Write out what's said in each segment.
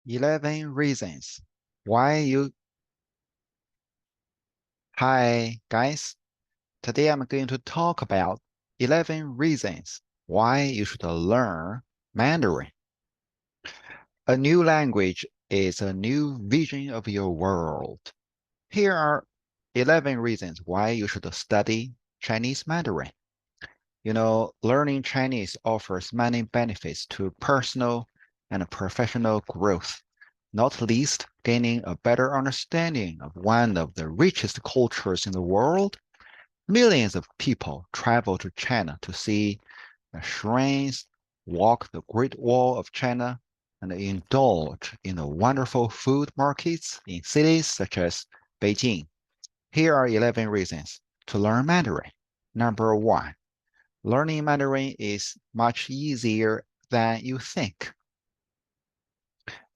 11 reasons why you... Hi, guys. Today I'm going to talk about 11 reasons why you should learn Mandarin. A new language is a new vision of your world. Here are 11 reasons why you should study Chinese Mandarin. Learning Chinese offers many benefits to personal and professional growth, not least gaining a better understanding of one of the richest cultures in the world. Millions of people travel to China to see the shrines, walk the Great Wall of China, and indulge in the wonderful food markets in cities such as Beijing. Here are 11 reasons to learn Mandarin. Number one, learning Mandarin is much easier than you think.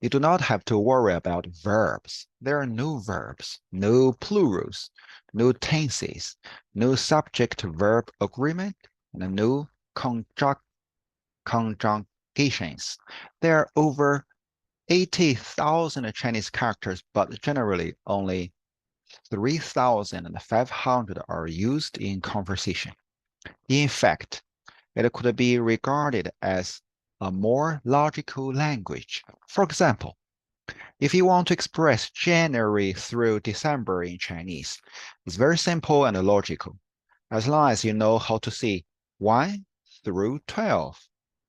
You do not have to worry about verbs. There are no verbs, no plurals, no tenses, no subject-verb agreement, and no conjugations. There are over 80,000 Chinese characters, but generally only 3,500 are used in conversation. In fact, it could be regarded as a more logical language. For example, if you want to express January through December in Chinese, it's very simple and logical. As long as you know how to see 1 through 12,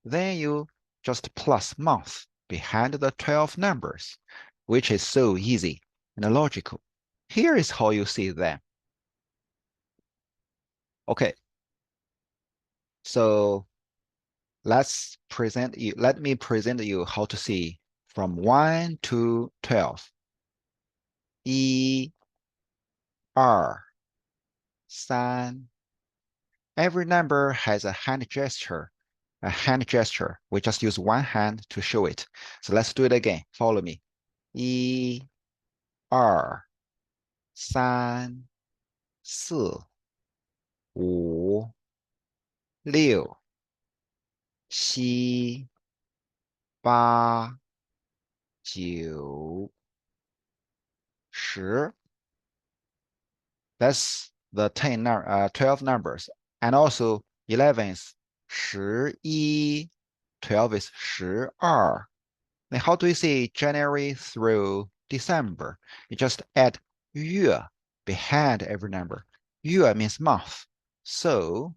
then you just plus month behind the 12 numbers, which is so easy and logical. Here is how you see them. Okay, so let me present you how to see from 1 to 12. 1, 2, 3. Every number has a hand gesture. A hand gesture. We just use one hand to show it. So let's do it again. Follow me. 1, 2, 3, 4, 5, 6, 7, 8, 9, 10. That's the 12 numbers. And also 11 is 11, 12 is 12. Then how do we say January through December? You just add 月 behind every number. 月 means month. So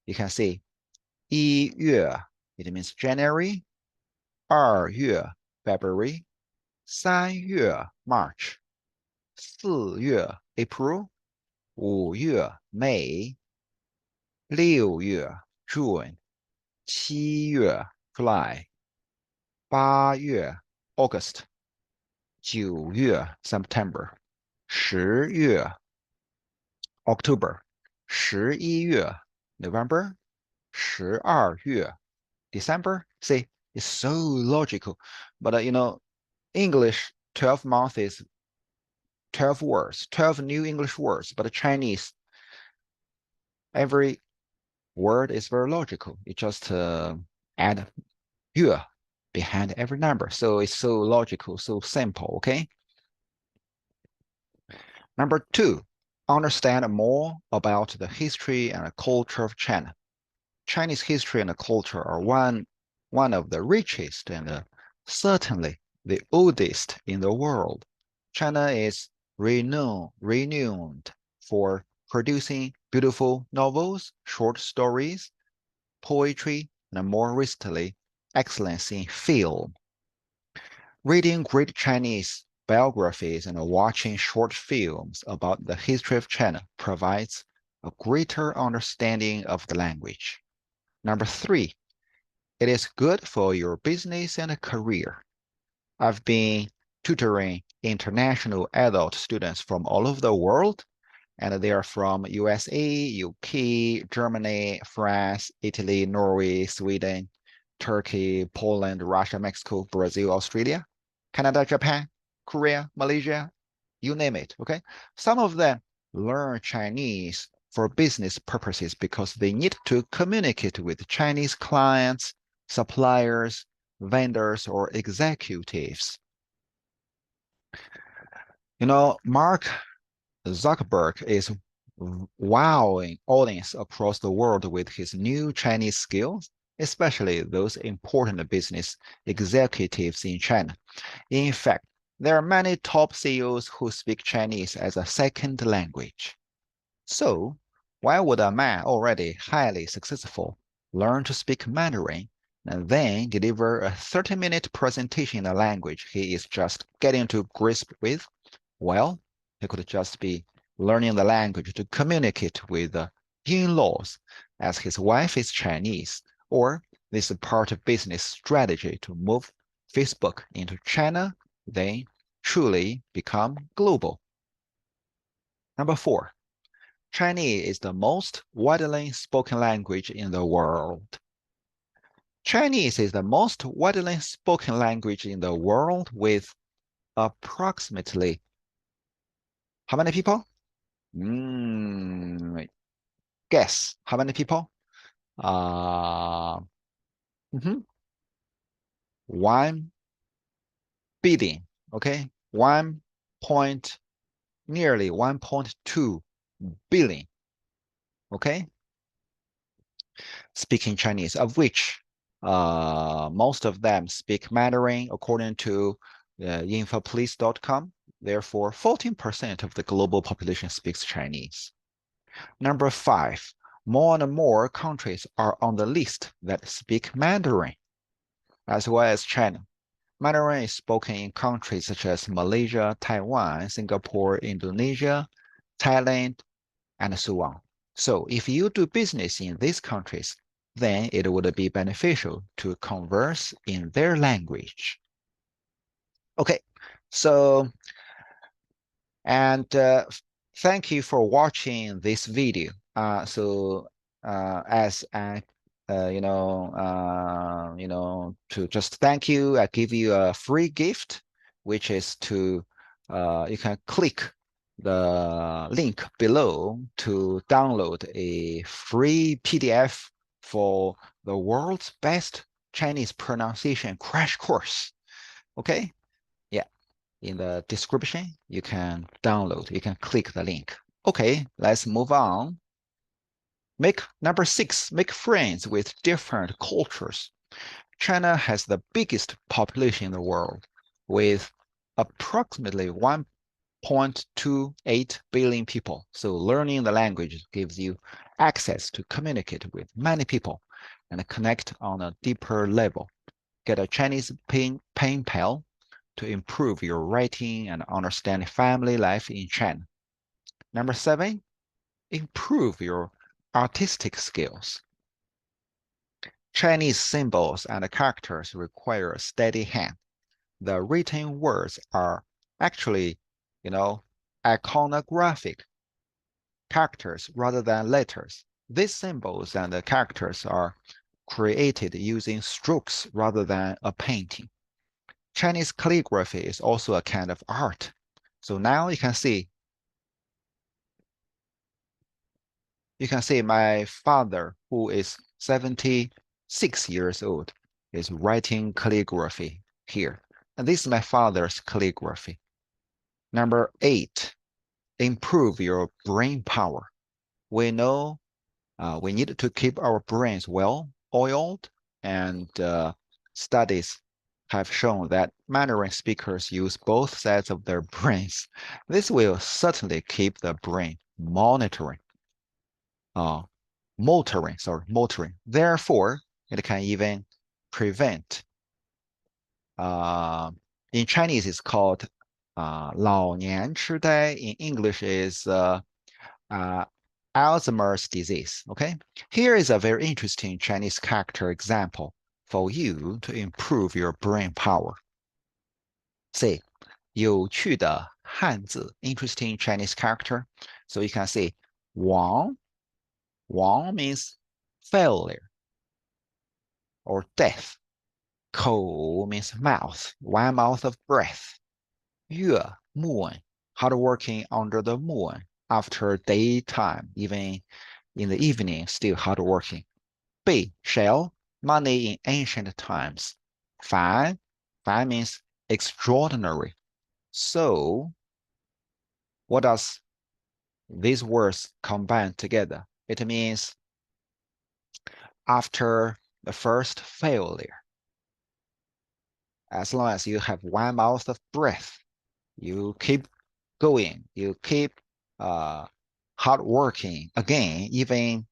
you can say 1月, it means January. 2月, February. 3月, March. 4月, April. 5月 May, 6月 June, 7月 July, 8月 August, 9月 September, 10月 October, 11月 November, 12月 December. See, it's so logical. But English 12 months is 12 words, 12 new English words, but Chinese, every word is very logical. You just add 月 behind every number. So it's so logical, so simple, okay? Number two, understand more about the history and culture of China. Chinese history and culture are one of the richest and certainly the oldest in the world. China is renowned for producing beautiful novels, short stories, poetry, and more recently, excellence in film. Reading great Chinese biographies and watching short films about the history of China provides a greater understanding of the language. Number three, it is good for your business and career. I've been tutoring international adult students from all over the world, and they are from USA, UK, Germany, France, Italy, Norway, Sweden, Turkey, Poland, Russia, Mexico, Brazil, Australia, Canada, Japan, Korea, Malaysia, you name it, okay? Some of them learn Chinese for business purposes because they need to communicate with Chinese clients, suppliers, vendors, or executives. Mark Zuckerberg is wowing audience across the world with his new Chinese skills, especially those important business executives in China. In fact, there are many top CEOs who speak Chinese as a second language. So, why would a man already highly successful learn to speak Mandarin and then deliver a 30-minute presentation in a language he is just getting to grasp with? Well, he could just be learning the language to communicate with the in-laws as his wife is Chinese, or this is part of business strategy to move Facebook into China, then truly become global. Number 4, Chinese is the most widely spoken language in the world. Chinese is the most widely spoken language in the world with approximately how many people? Guess how many people? Uh, mhm, 1 billion, okay? Nearly 1.2 billion, okay? Speaking Chinese, of which most of them speak Mandarin according to infopolice.com. Therefore, 14% of the global population speaks Chinese. Number 5, more and more countries are on the list that speak Mandarin, as well as China. Mandarin is spoken in countries such as Malaysia, Taiwan, Singapore, Indonesia, Thailand, and so on. So if you do business in these countries, then it would be beneficial to converse in their language. Okay, so and thank you for watching this video. As I, to just thank you, I give you a free gift, which is to you can click the link below to download a free PDF for the world's best Chinese pronunciation crash course. Okay? Yeah, in the description, you can click the link. Okay, let's move on. Number 6, make friends with different cultures. China has the biggest population in the world with approximately 1.28 billion people. So learning the language gives you access to communicate with many people and connect on a deeper level. Get a Chinese pen pal to improve your writing and understand family life in China. Number 7, improve your artistic skills. Chinese symbols and characters require a steady hand. The written words are actually, iconographic characters rather than letters. These symbols and the characters are created using strokes rather than a painting. Chinese calligraphy is also a kind of art. So now you can see my father, who is 76 years old, is writing calligraphy here. And this is my father's calligraphy. Number 8, improve your brain power. We know we need to keep our brains well oiled, and studies have shown that Mandarin speakers use both sides of their brains. This will certainly keep the brain uh, motoring. Therefore, it can even prevent. Uh, in Chinese, it's called 老年痴呆. In English, is uh, Alzheimer's disease. Okay, here is a very interesting Chinese character example for you to improve your brain power. Say, 有趣的汉字, interesting Chinese character. So you can say, 王 means failure or death. 口 means mouth, one mouth of breath. 月 moon, hardworking under the moon after daytime, even in the evening, still hardworking. 贝 shell, money in ancient times. 凡 means extraordinary. So What does these words combine together? It means after the first failure, as long as you have one mouth of breath, you keep going, you keep hard working again, even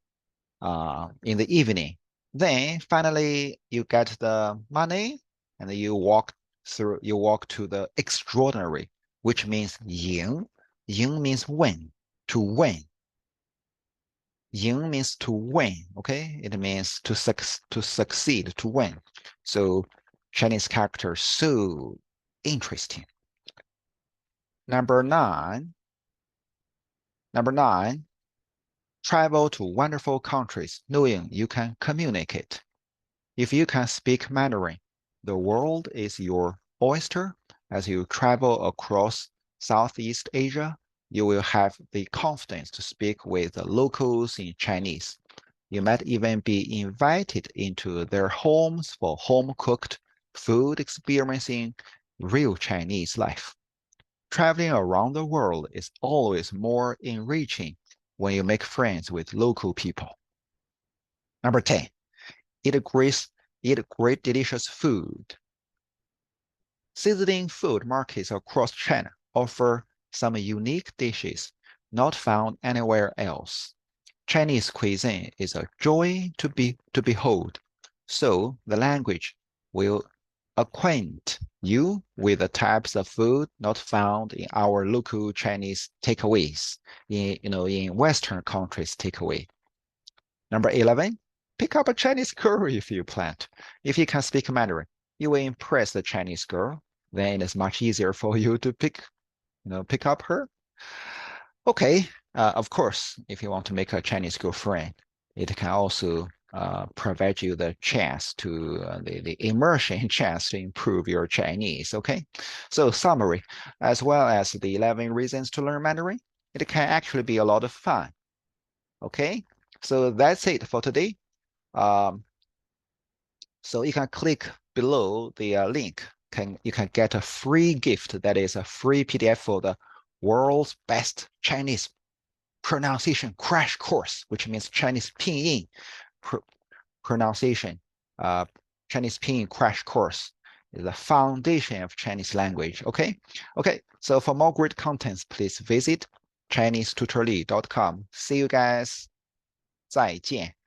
in the evening. Then finally you get the money and you walk to the extraordinary, which means 赢. 赢 means win, to win. 赢 means to win, okay? It means to succeed, to win. So Chinese character so interesting. Number nine, travel to wonderful countries knowing you can communicate. If you can speak Mandarin, the world is your oyster. As you travel across Southeast Asia, you will have the confidence to speak with the locals in Chinese. You might even be invited into their homes for home-cooked food, experiencing real Chinese life. Traveling around the world is always more enriching when you make friends with local people. Number 10, eat great delicious food. Sizzling food markets across China offer some unique dishes not found anywhere else. Chinese cuisine is a joy to behold, so the language will acquaint you with the types of food not found in our local Chinese takeaways, in Western countries takeaway. Number 11, pick up a Chinese girl if you plant. If you can speak Mandarin, you will impress the Chinese girl. Then it is much easier for you to pick up her. Okay, of course, if you want to make a Chinese girlfriend, it can also provide you the chance to the immersion chance to improve your Chinese. Okay, so summary, as well as the 11 reasons to learn Mandarin, it can actually be a lot of fun. Okay, so that's it for today. Um, so you can click below the link. You can get a free gift that is a free PDF for the world's best Chinese pronunciation crash course, which means Chinese pinyin pr pronunciation. Chinese pinyin crash course is the foundation of Chinese language. Okay, okay. So for more great contents, please visit ChineseTutorly.com. See you guys. 再见。